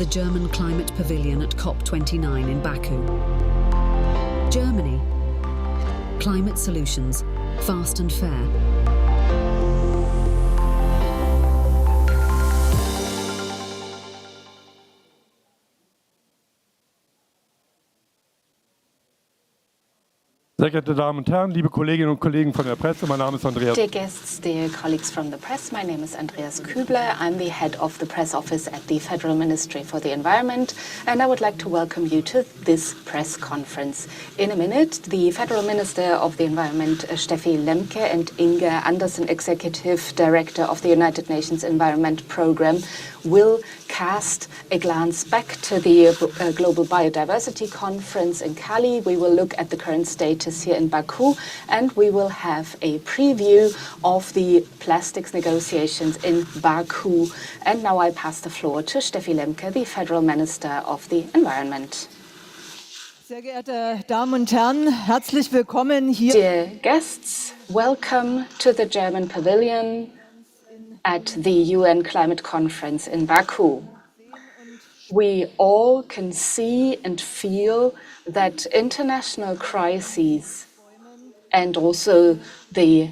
the German Climate Pavilion at COP29 in Baku. Germany. Climate solutions, fast and fair. Sehr geehrte Damen und Herren, liebe Kolleginnen und Kollegen von der Presse, mein Name ist Andreas. Dear guests, dear colleagues from the press, my name is Andreas Kübler. I'm the head of the press office at the Federal Ministry for the Environment, and I would like to welcome you to this press conference. In a minute, the Federal Minister of the Environment, Steffi Lemke, and Inge Andersen, Executive Director of the United Nations Environment Programme, will cast a glance back to the Global Biodiversity Conference in Cali. We will look at the current status here in Baku, and we will have a preview of the plastics negotiations in Baku. And now I pass the floor to Steffi Lemke, the Federal Minister of the Environment. Sehr geehrte Damen und Herren, herzlich willkommen hier. Dear guests, welcome to the German Pavilion at the UN Climate Conference in Baku. We all can see and feel that international crises and also the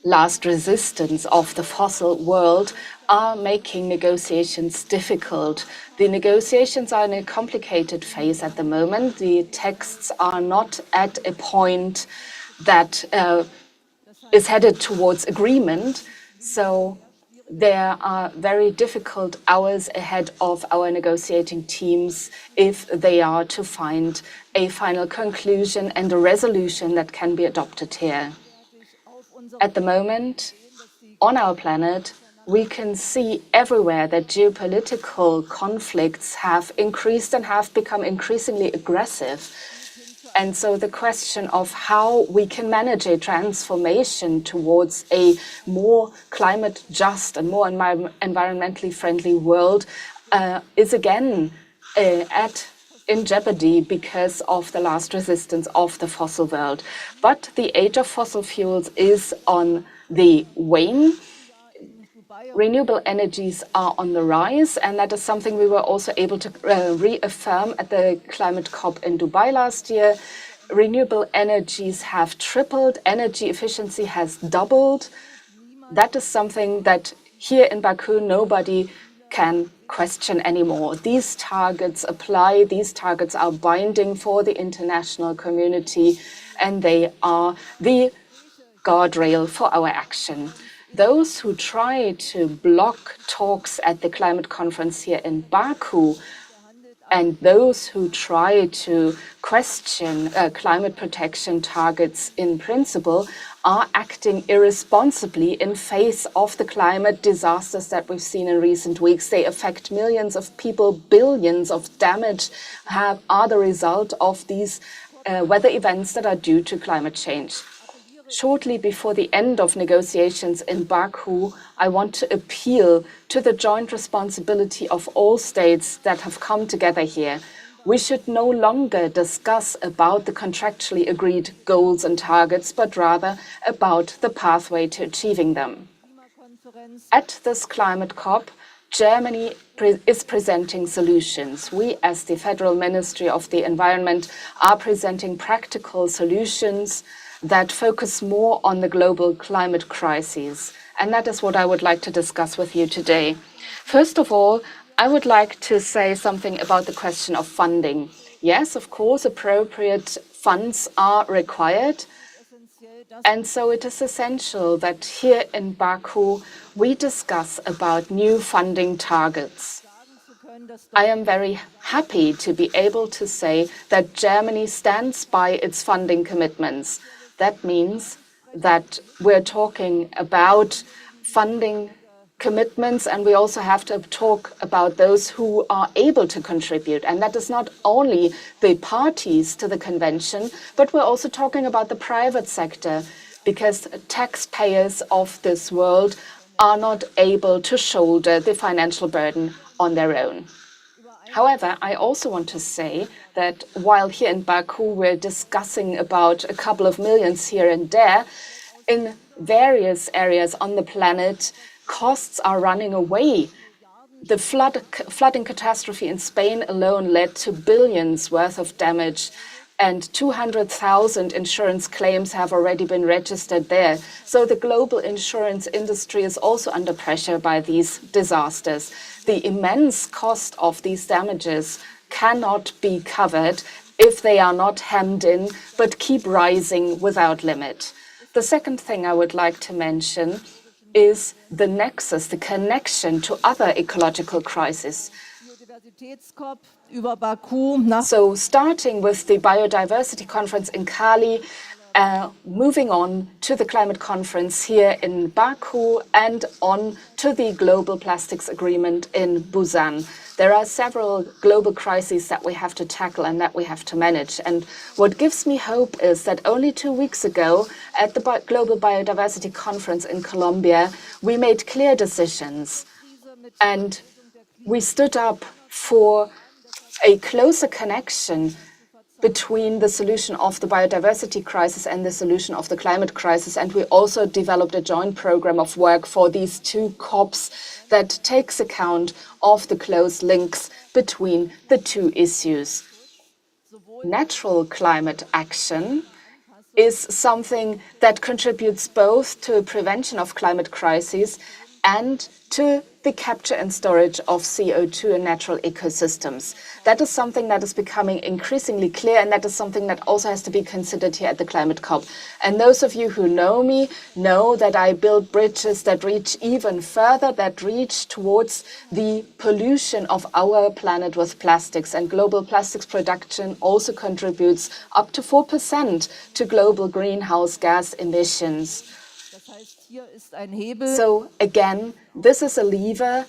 last resistance of the fossil world are making negotiations difficult. The negotiations are in a complicated phase at the moment. The texts are not at a point that is headed towards agreement. So there are very difficult hours ahead of our negotiating teams if they are to find a final conclusion and a resolution that can be adopted here. At the moment, on our planet, we can see everywhere that geopolitical conflicts have increased and have become increasingly aggressive. And so the question of how we can manage a transformation towards a more climate just and more environmentally friendly world is again in jeopardy because of the last resistance of the fossil world. But the age of fossil fuels is on the wane. Renewable energies are on the rise, and that is something we were also able to reaffirm at the Climate COP in Dubai last year. Renewable energies have tripled, energy efficiency has doubled. That is something that here in Baku nobody can question anymore. These targets apply, these targets are binding for the international community, and they are the guardrail for our action. Those who try to block talks at the climate conference here in Baku and those who try to question climate protection targets in principle are acting irresponsibly in face of the climate disasters that we've seen in recent weeks. They affect millions of people, billions of damage are the result of these weather events that are due to climate change. Shortly before the end of negotiations in Baku, I want to appeal to the joint responsibility of all states that have come together here. We should no longer discuss about the contractually agreed goals and targets, but rather about the pathway to achieving them. At this climate COP, Germany is presenting solutions. We, as the Federal Ministry of the Environment, are presenting practical solutions that focus more on the global climate crises. And that is what I would like to discuss with you today. First of all, I would like to say something about the question of funding. Yes, of course, appropriate funds are required. And so it is essential that here in Baku, we discuss about new funding targets. I am very happy to be able to say that Germany stands by its funding commitments. That means that we're talking about funding commitments, and we also have to talk about those who are able to contribute. And that is not only the parties to the convention, but we're also talking about the private sector, because taxpayers of this world are not able to shoulder the financial burden on their own. However, I also want to say that while here in Baku we're discussing about a couple of millions here and there, in various areas on the planet, costs are running away The flooding catastrophe in Spain alone led to billions worth of damage, and 200,000 insurance claims have already been registered there. So the global insurance industry is also under pressure by these disasters. The immense cost of these damages cannot be covered if they are not hemmed in, but keep rising without limit. The second thing I would like to mention is the nexus, the connection to other ecological crises. So starting with the biodiversity conference in Cali, moving on to the climate conference here in Baku and on to the global plastics agreement in Busan. There are several global crises that we have to tackle and that we have to manage. And what gives me hope is that only 2 weeks ago at the Global Biodiversity Conference in Colombia, we made clear decisions and we stood up for a closer connection between the solution of the biodiversity crisis and the solution of the climate crisis. And we also developed a joint program of work for these two COPs that takes account of the close links between the two issues. Natural climate action is something that contributes both to prevention of climate crises and to the capture and storage of CO2 in natural ecosystems. That is something that is becoming increasingly clear, and that is something that also has to be considered here at the Climate COP. And those of you who know me know that I build bridges that reach even further, that reach towards the pollution of our planet with plastics. And global plastics production also contributes up to 4% to global greenhouse gas emissions. So again, this is a lever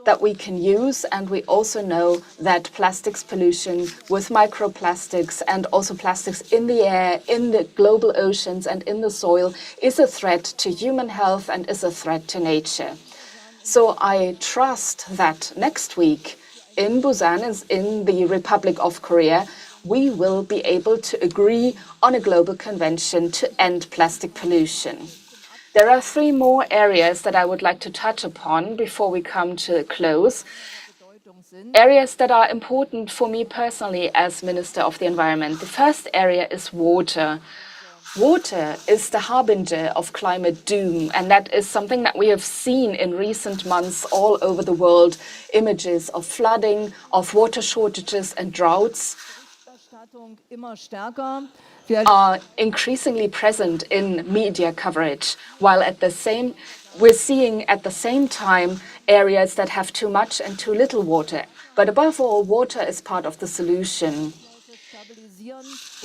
that we can use, and we also know that plastics pollution with microplastics and also plastics in the air, in the global oceans and in the soil is a threat to human health and is a threat to nature. So I trust that next week in Busan, in the Republic of Korea, we will be able to agree on a global convention to end plastic pollution. There are 3 more areas that I would like to touch upon before we come to a close. Areas that are important for me personally as Minister of the Environment. The first area is water. Water is the harbinger of climate doom, and that is something that we have seen in recent months all over the world. Images of flooding, of water shortages and droughts are increasingly present in media coverage, while we're seeing at the same time areas that have too much and too little water. But above all, water is part of the solution.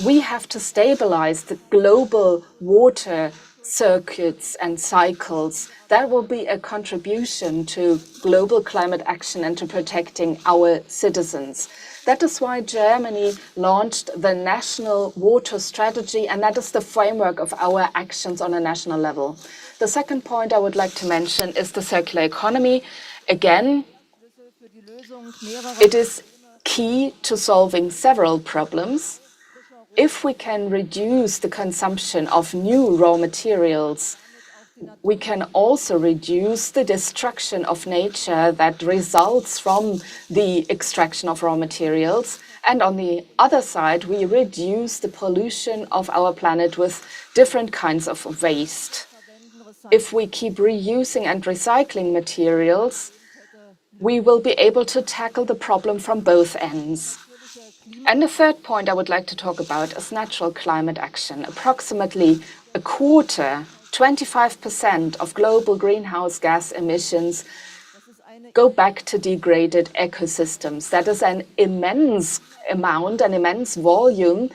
We have to stabilize the global water circuits and cycles. That will be a contribution to global climate action and to protecting our citizens. That is why Germany launched the National Water Strategy, and that is the framework of our actions on a national level. The second point I would like to mention is the circular economy. Again, it is key to solving several problems. If we can reduce the consumption of new raw materials, we can also reduce the destruction of nature that results from the extraction of raw materials. And on the other side, we reduce the pollution of our planet with different kinds of waste. If we keep reusing and recycling materials, we will be able to tackle the problem from both ends. And the third point I would like to talk about is natural climate action. Approximately a quarter, 25% of global greenhouse gas emissions go back to degraded ecosystems. That is an immense amount, an immense volume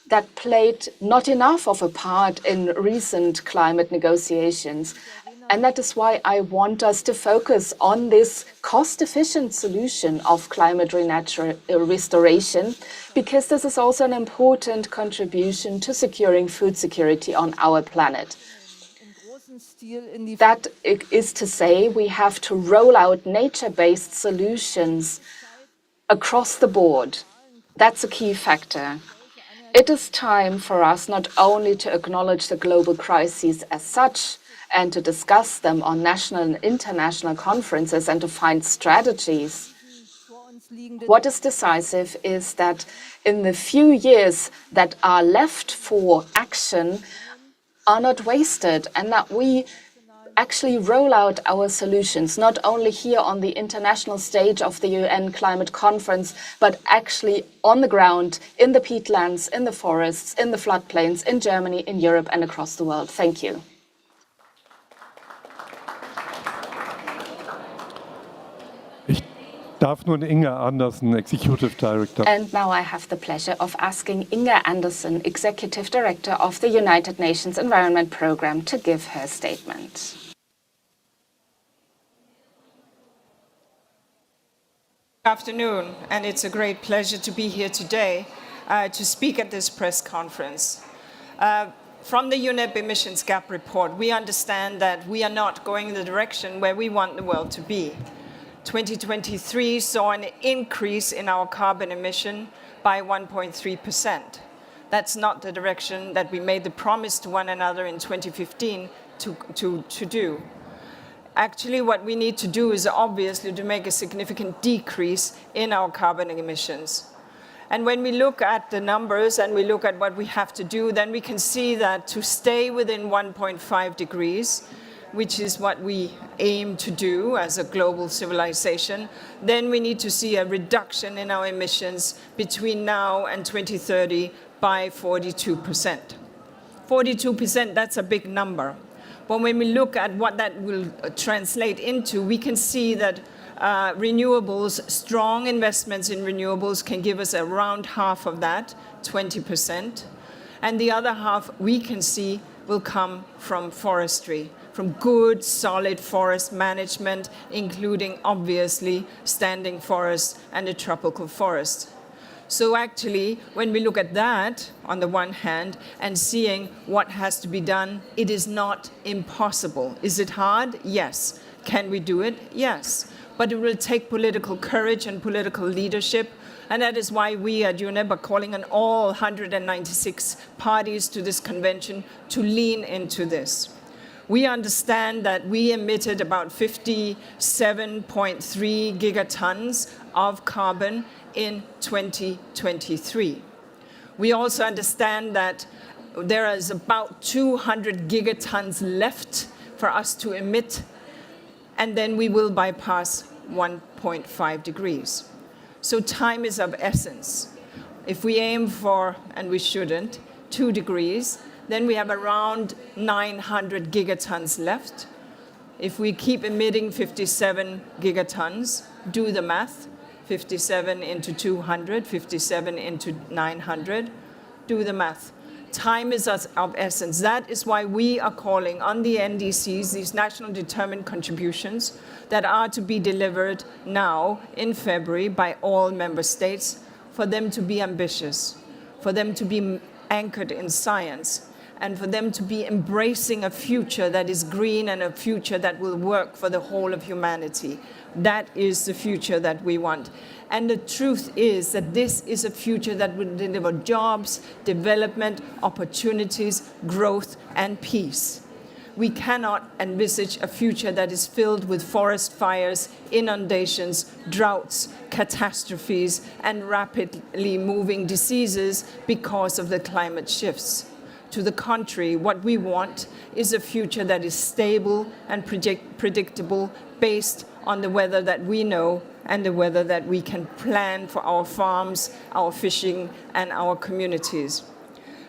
that played not enough of a part in recent climate negotiations. And that is why I want us to focus on this cost-efficient solution of climate restoration, because this is also an important contribution to securing food security on our planet. That is to say, we have to roll out nature-based solutions across the board. That's a key factor. It is time for us not only to acknowledge the global crises as such and to discuss them on national and international conferences and to find strategies. What is decisive is that in the few years that are left for action are not wasted, and that we actually roll out our solutions, not only here on the international stage of the UN Climate Conference, but actually on the ground, in the peatlands, in the forests, in the floodplains, in Germany, in Europe, and across the world. Thank you. Ich darf nun Inga Andersen, Executive Director. And now I have the pleasure of asking Inga Andersen, Executive Director of the United Nations Environment Programme, to give her statement. Good afternoon, and it's a great pleasure to be here today to speak at this press conference. From the UNEP emissions gap report, we understand that we are not going in the direction where we want the world to be. 2023 saw an increase in our carbon emission by 1.3%. That's not the direction that we made the promise to one another in 2015 to do. Actually, what we need to do is obviously to make a significant decrease in our carbon emissions. And when we look at the numbers and we look at what we have to do, then we can see that to stay within 1.5 degrees, which is what we aim to do as a global civilization, then we need to see a reduction in our emissions between now and 2030 by 42%. 42%, that's a big number. But when we look at what that will translate into, we can see that renewables, strong investments in renewables can give us around half of that, 20%. And the other half we can see will come from forestry, from good, solid forest management, including, obviously, standing forests and the tropical forest. So actually, when we look at that, on the one hand, and seeing what has to be done, it is not impossible. Is it hard? Yes. Can we do it? Yes. But it will take political courage and political leadership, and that is why we at UNEP are calling on all 196 parties to this convention to lean into this. We understand that we emitted about 57.3 gigatons of carbon in 2023. We also understand that there is about 200 gigatons left for us to emit, and then we will bypass 1.5 degrees. So time is of essence. If we aim for, and we shouldn't, 2 degrees, then we have around 900 gigatons left. If we keep emitting 57 gigatons, do the math, 57 into 200, 57 into 900, do the math. Time is of essence. That is why we are calling on the NDCs, these national determined contributions, that are to be delivered now in February by all member states, for them to be ambitious, for them to be anchored in science, and for them to be embracing a future that is green and a future that will work for the whole of humanity. That is the future that we want. And the truth is that this is a future that will deliver jobs, development, opportunities, growth, and peace. We cannot envisage a future that is filled with forest fires, inundations, droughts, catastrophes, and rapidly moving diseases because of the climate shifts. To the contrary, what we want is a future that is stable and predictable, based on the weather that we know and the weather that we can plan for our farms, our fishing, and our communities.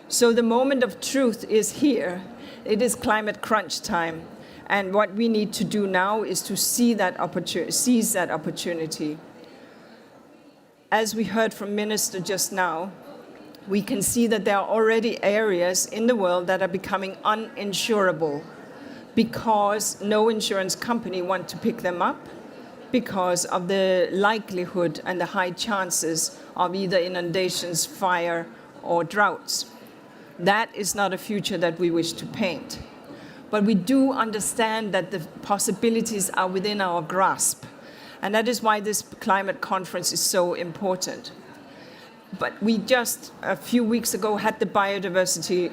So the moment of truth is here. It is climate crunch time. And what we need to do now is to seize that opportunity. As we heard from Minister just now, we can see that there are already areas in the world that are becoming uninsurable because no insurance company wants to pick them up because of the likelihood and the high chances of either inundations, fire, or droughts. That is not a future that we wish to paint. But we do understand that the possibilities are within our grasp. And that is why this climate conference is so important. But we just a few weeks ago had the biodiversity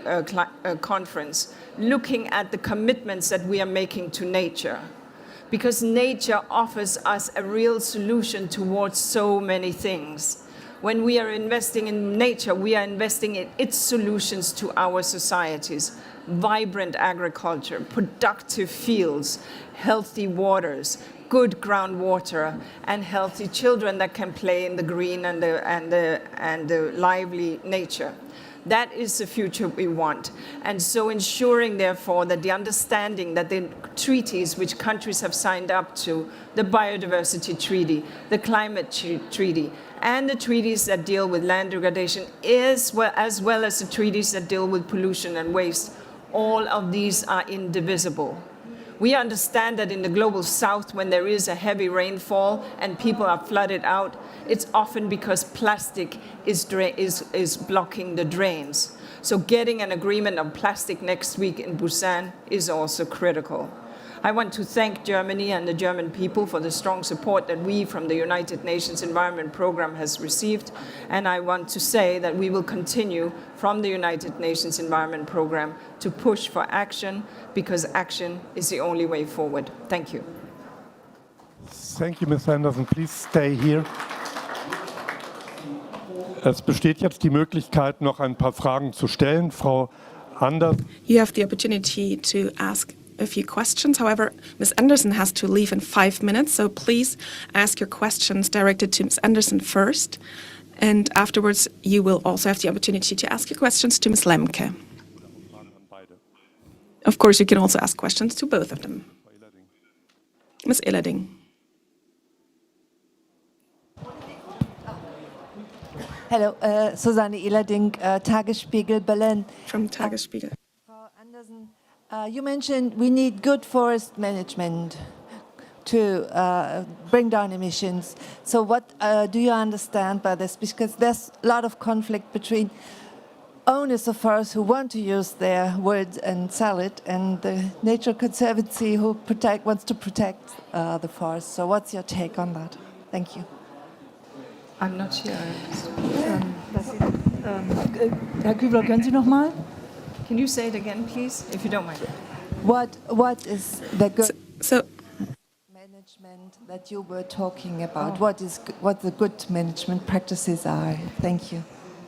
conference, looking at the commitments that we are making to nature. Because nature offers us a real solution towards so many things. When we are investing in nature, we are investing in its solutions to our societies. Vibrant agriculture, productive fields, healthy waters, good groundwater, and healthy children that can play in the green and the lively nature. That is the future we want. And so ensuring, therefore, that the understanding that the treaties which countries have signed up to, the Biodiversity Treaty, the Climate Treaty, and the treaties that deal with land degradation, as well as the treaties that deal with pollution and waste, all of these are indivisible. We understand that in the global south, when there is a heavy rainfall and people are flooded out, it's often because plastic is blocking the drains. So getting an agreement on plastic next week in Busan is also critical. I want to thank Germany and the German people for the strong support that we from the United Nations Environment Programme has received. And I want to say that we will continue from the United Nations Environment Programme to push for action, because action is the only way forward. Thank you. Thank you, Ms. Andersen. Please stay here. Es besteht jetzt die Möglichkeit, noch ein paar Fragen zu stellen. Frau Andersen. You have the opportunity to ask a few questions. However, Ms. Andersen has to leave in 5 minutes, so please ask your questions directed to Ms. Andersen first. And afterwards, you will also have the opportunity to ask your questions to Ms. Lemke. Of course, you can also ask questions to both of them. Ms. Illeding. Hello, Susanne Illeding, Tagesspiegel, Berlin. From Tagesspiegel. Frau Andersen, you mentioned we need good forest management to bring down emissions. So what do you understand by this? Because there's a lot of conflict between owners of forests who want to use their wood and sell it, and the Nature Conservancy who wants to protect the forest. So what's your take on that? Thank you. I'm not sure. Herr Kübler, können Sie noch mal? Can you say it again, please, if you don't mind? What is the good So management that you were talking about? What the good management practices are? Thank you.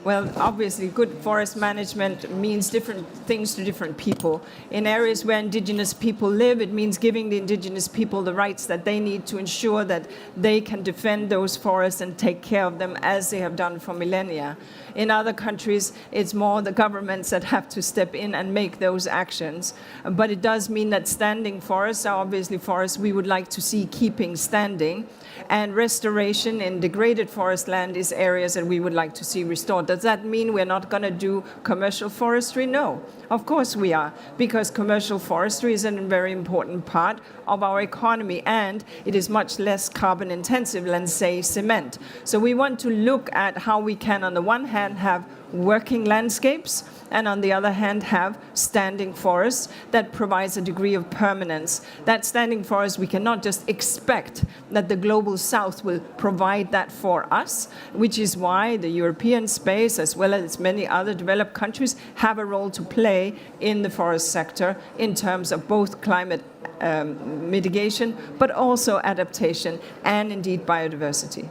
Well, obviously, good forest management means different things to different people. In areas where indigenous people live, it means giving the indigenous people the rights that they need to ensure that they can defend those forests and take care of them as they have done for millennia. In other countries, it's more the governments that have to step in and make those actions. But it does mean that standing forests are obviously forests we would like to see keeping standing. And restoration in degraded forest land is areas that we would like to see restored. Does that mean we're not going to do commercial forestry? No, of course we are, because commercial forestry is a very important part of our economy, and it is much less carbon intensive than, say, cement. So we want to look at how we can, on the one hand, have working landscapes, and on the other hand have standing forests that provides a degree of permanence. That standing forest, we cannot just expect that the global south will provide that for us, which is why the European space, as well as many other developed countries, have a role to play in the forest sector in terms of both climate mitigation, but also adaptation and indeed biodiversity.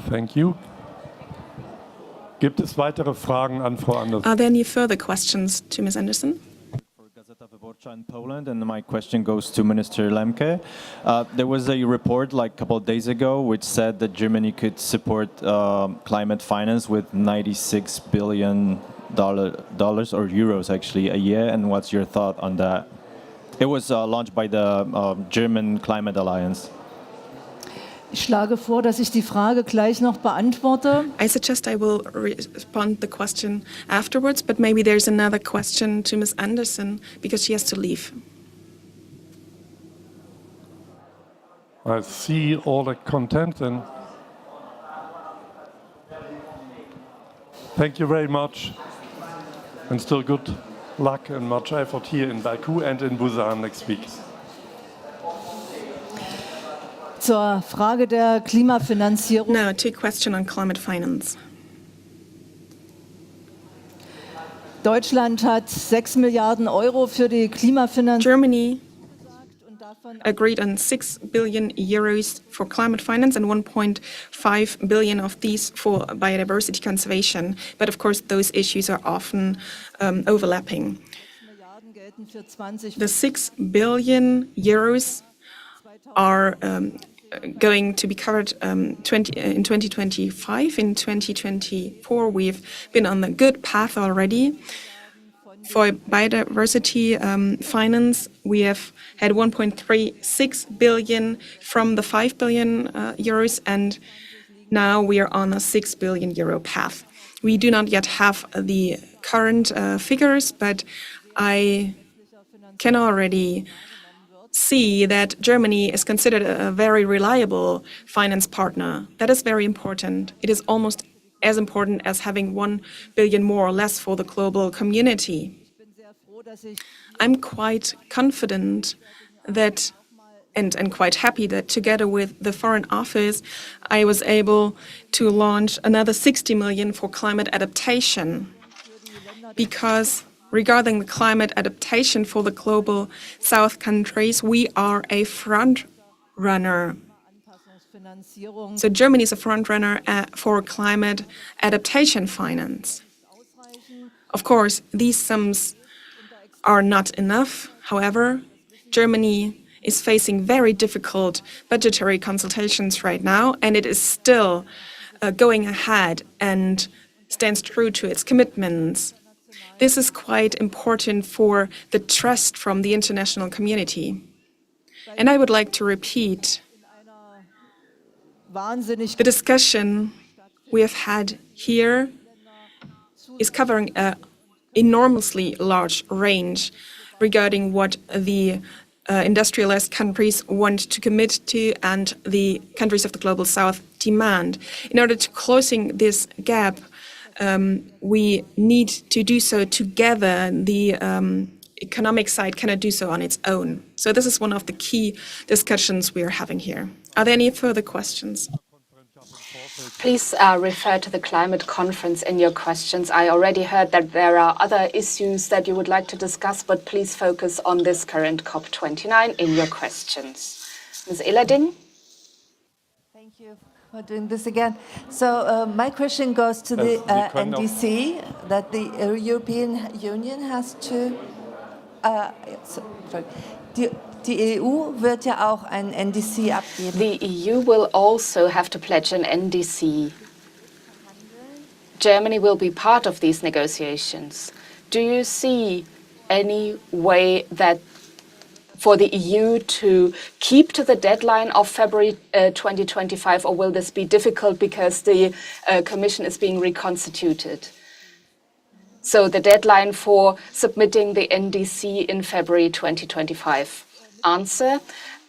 Thank you. Gibt es weitere Fragen an Frau Andersen? are there any further questions to Ms. Andersen? Gazeta Wyborcza in Poland, and my question goes to Minister Lemke. There was a report like a couple of days ago which said that Germany could support climate finance with $96 billion or euros actually a year, and what's your thought on that? It was launched by the German Climate Alliance. Ich schlage vor, dass ich die Frage gleich noch beantworte. I suggest I will respond the question afterwards, but maybe there's another question to Ms. Andersen because she has to leave. I see all the content, and thank you very much, and still good luck and much effort here in Baku and in Busan next week. Zur Frage der Klimafinanzierung. Now, to question on climate finance. Deutschland hat 6 Milliarden Euro für die Klimafinanzierung. Germany agreed on 6 billion euros for climate finance and 1.5 billion of these for biodiversity conservation. But of course, those issues are often overlapping. The 6 billion euros are going to be covered in 2025. In 2024, we've been on the good path already. For biodiversity finance, we have had 1.36 billion from the 5 billion euros, and now we are on a 6 billion euro path. We do not yet have the current figures, but I can already see that Germany is considered a very reliable finance partner. That is very important. It is almost as important as having 1 billion more or less for the global community. I'm quite confident that, and quite happy that together with the Foreign Office, I was able to launch another 60 million for climate adaptation. Because regarding the climate adaptation for the global South countries, we are a front runner. So Germany is a front runner for climate adaptation finance. Of course, these sums are not enough. However, Germany is facing very difficult budgetary consultations right now, and it is still going ahead and stands true to its commitments. This is quite important for the trust from the international community. And I would like to repeat, the discussion we have had here is covering an enormously large range regarding what the industrialized countries want to commit to and the countries of the global south demand. In order to closing this gap, we need to do so together. The economic side cannot do so on its own. So this is one of the key discussions we are having here. Are there any further questions? Please refer to the climate conference in your questions. I already heard that there are other issues that you would like to discuss, but please focus on this current COP29 in your questions. Ms. Ehlerding? Thank you for doing this again. So my question goes to the NDC, that the European Union has to... Die EU wird ja auch ein NDC abgeben. The EU will also have to pledge an NDC. Germany will be part of these negotiations. Do you see any way that for the EU to keep to the deadline of February 2025, or will this be difficult because the Commission is being reconstituted? So the deadline for submitting the NDC in February 2025. Answer.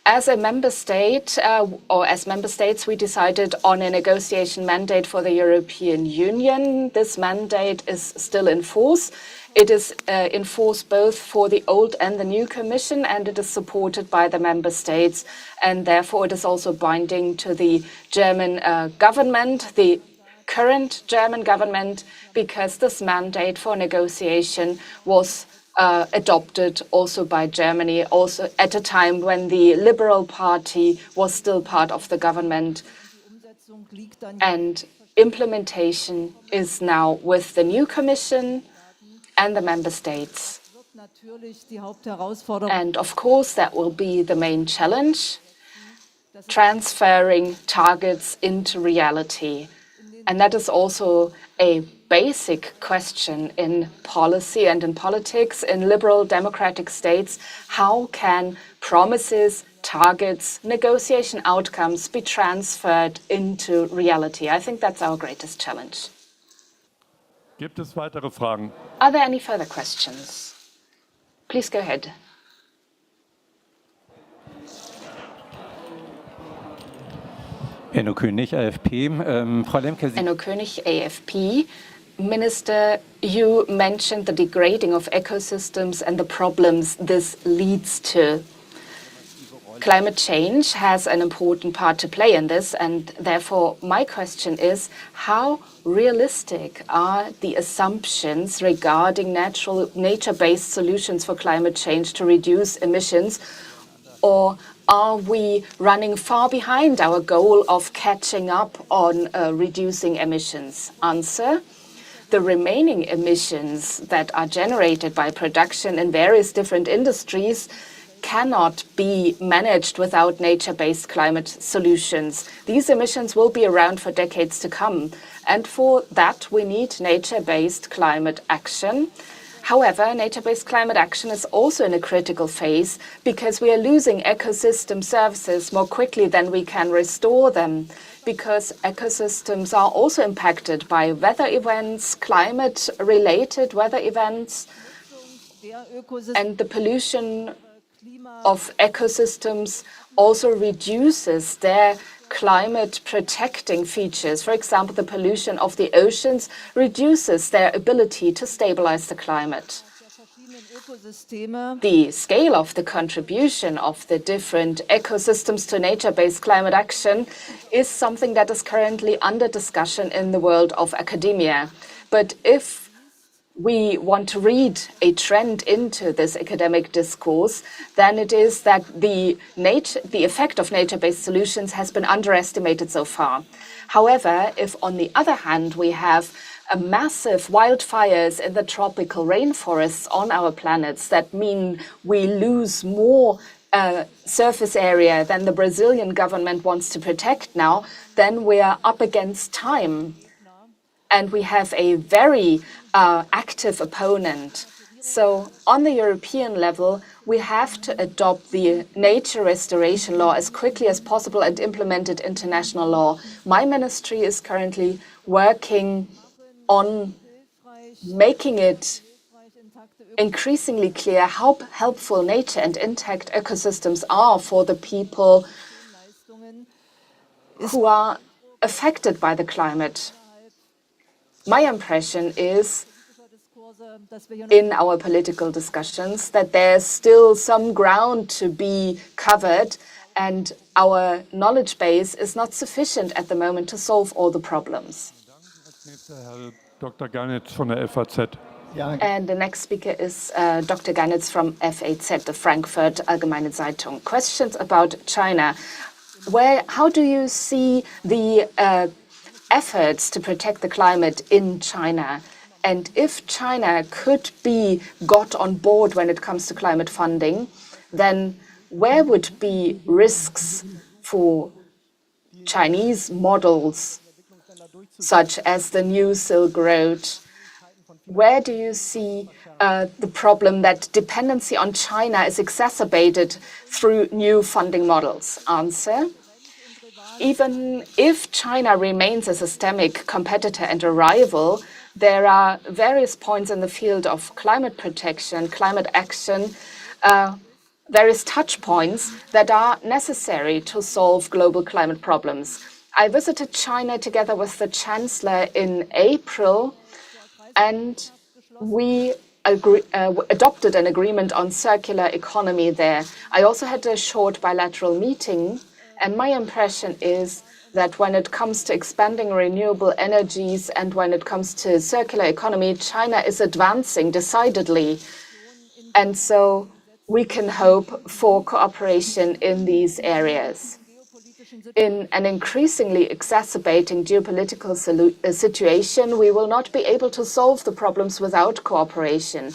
As a member state, or as member states, we decided on a negotiation mandate for the European Union. This mandate is still in force. It is in force both for the old and the new Commission, and it is supported by the member states. And therefore, it is also binding to the German government, the current German government, because this mandate for negotiation was adopted also by Germany, also at a time when the Liberal Party was still part of the government. And implementation is now with the new Commission and the member states. And of course, that will be the main challenge, transferring targets into reality. And that is also a basic question in policy and in politics. In liberal democratic states, how can promises, targets, negotiation outcomes be transferred into reality? I think that's our greatest challenge. Gibt es weitere Fragen? Are there any further questions? Please go ahead. Enno König, AFP. Frau Lemke, Enno König, AFP. Minister, you mentioned the degrading of ecosystems and the problems this leads to. Climate change has an important part to play in this, and therefore my question is, how realistic are the assumptions regarding nature-based solutions for climate change to reduce emissions, or are we running far behind our goal of catching up on reducing emissions? Answer: the remaining emissions that are generated by production in various different industries cannot be managed without nature-based climate solutions. These emissions will be around for decades to come, and for that we need nature-based climate action. However, nature-based climate action is also in a critical phase because we are losing ecosystem services more quickly than we can restore them, because ecosystems are also impacted by weather events, climate-related weather events, and the pollution of ecosystems also reduces their climate protecting features. For example, the pollution of the oceans reduces their ability to stabilize the climate. The scale of the contribution of the different ecosystems to nature-based climate action is something that is currently under discussion in the world of academia. But if we want to read a trend into this academic discourse, then it is that the effect of nature-based solutions has been underestimated so far. However, if on the other hand we have massive wildfires in the tropical rainforests on our planets, that mean we lose more surface area than the Brazilian government wants to protect now, then we are up against time. And we have a very active opponent. So on the European level, we have to adopt the nature restoration law as quickly as possible and implement it into national law. My ministry is currently working on making it increasingly clear how helpful nature and intact ecosystems are for the people who are affected by the climate. My impression is, in our political discussions, that there's still some ground to be covered, and our knowledge base is not sufficient at the moment to solve all the problems. Dr. Garnitz von der FAZ. And the next speaker is Dr. Garnitz from FAZ, the Frankfurt Allgemeine Zeitung. Questions about China. How do you see the efforts to protect the climate in China? And if China could be got on board when it comes to climate funding, then where would be risks for Chinese models, such as the new Silk Road? Where do you see the problem that dependency on China is exacerbated through new funding models? Answer: even if China remains a systemic competitor and a rival, there are various points in the field of climate protection, climate action, various touch points that are necessary to solve global climate problems. I visited China together with the Chancellor in April, and we adopted an agreement on circular economy there. I also had a short bilateral meeting, and my impression is that when it comes to expanding renewable energies and when it comes to circular economy, China is advancing decidedly. And so we can hope for cooperation in these areas. In an increasingly exacerbating geopolitical situation, we will not be able to solve the problems without cooperation.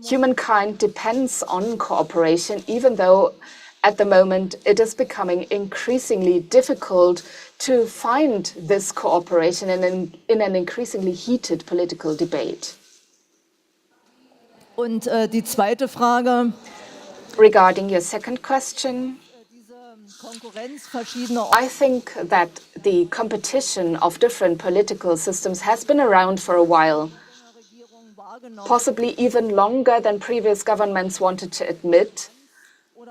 Humankind depends on cooperation, even though at the moment it is becoming increasingly difficult to find this cooperation in an increasingly heated political debate. Und die zweite Frage. Regarding your second question, I think that the competition of different political systems has been around for a while, possibly even longer than previous governments wanted to admit,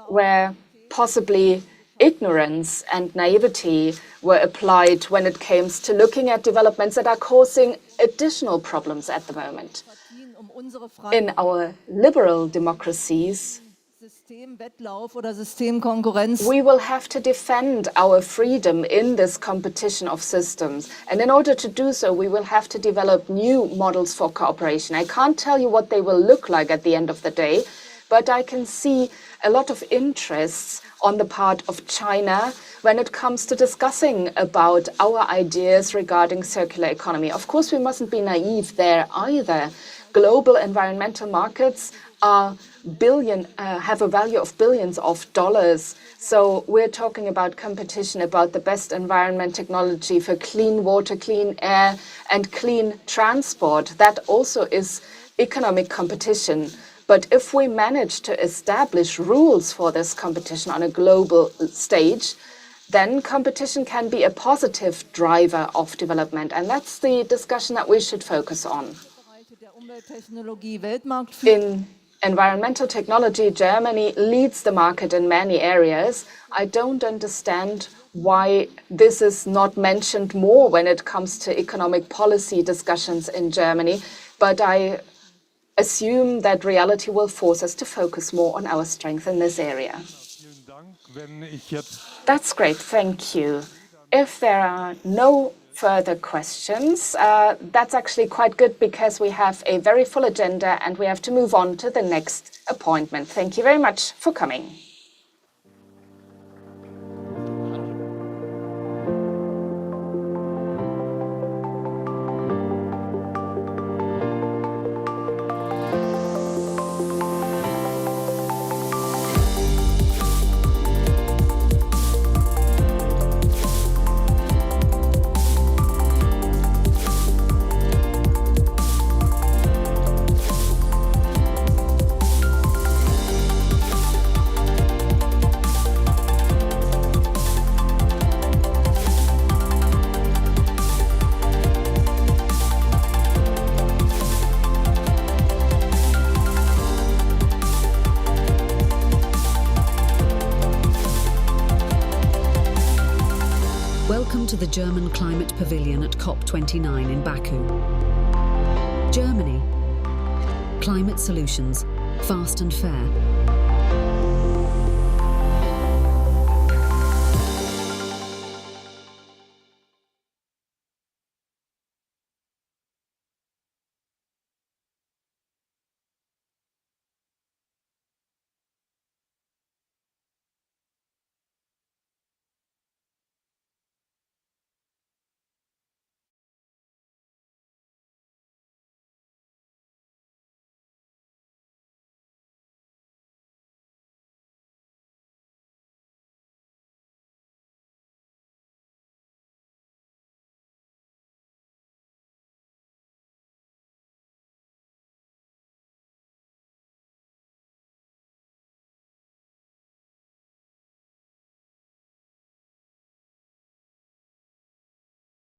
where possibly ignorance and naivety were applied when it comes to looking at developments that are causing additional problems at the moment. In our liberal democracies, Systemwettlauf oder Systemkonkurrenz. We will have to defend our freedom in this competition of systems. And in order to do so, we will have to develop new models for cooperation. I can't tell you what they will look like at the end of the day, but I can see a lot of interests on the part of China when it comes to discussing about our ideas regarding circular economy. Of course, we mustn't be naive there either. Global environmental markets are have a value of billions of dollars. So we're talking about competition, about the best environment technology for clean water, clean air, and clean transport. That also is economic competition. But if we manage to establish rules for this competition on a global stage, then competition can be a positive driver of development. And that's the discussion that we should focus on. In environmental technology, Germany leads the market in many areas. I don't understand why this is not mentioned more when it comes to economic policy discussions in Germany, but I assume that reality will force us to focus more on our strength in this area. That's great, thank you. If there are no further questions, that's actually quite good because we have a very full agenda and we have to move on to the next appointment. Thank you very much for coming. Welcome to the German Climate Pavilion at COP29 in Baku. Germany. Climate solutions, fast and fair.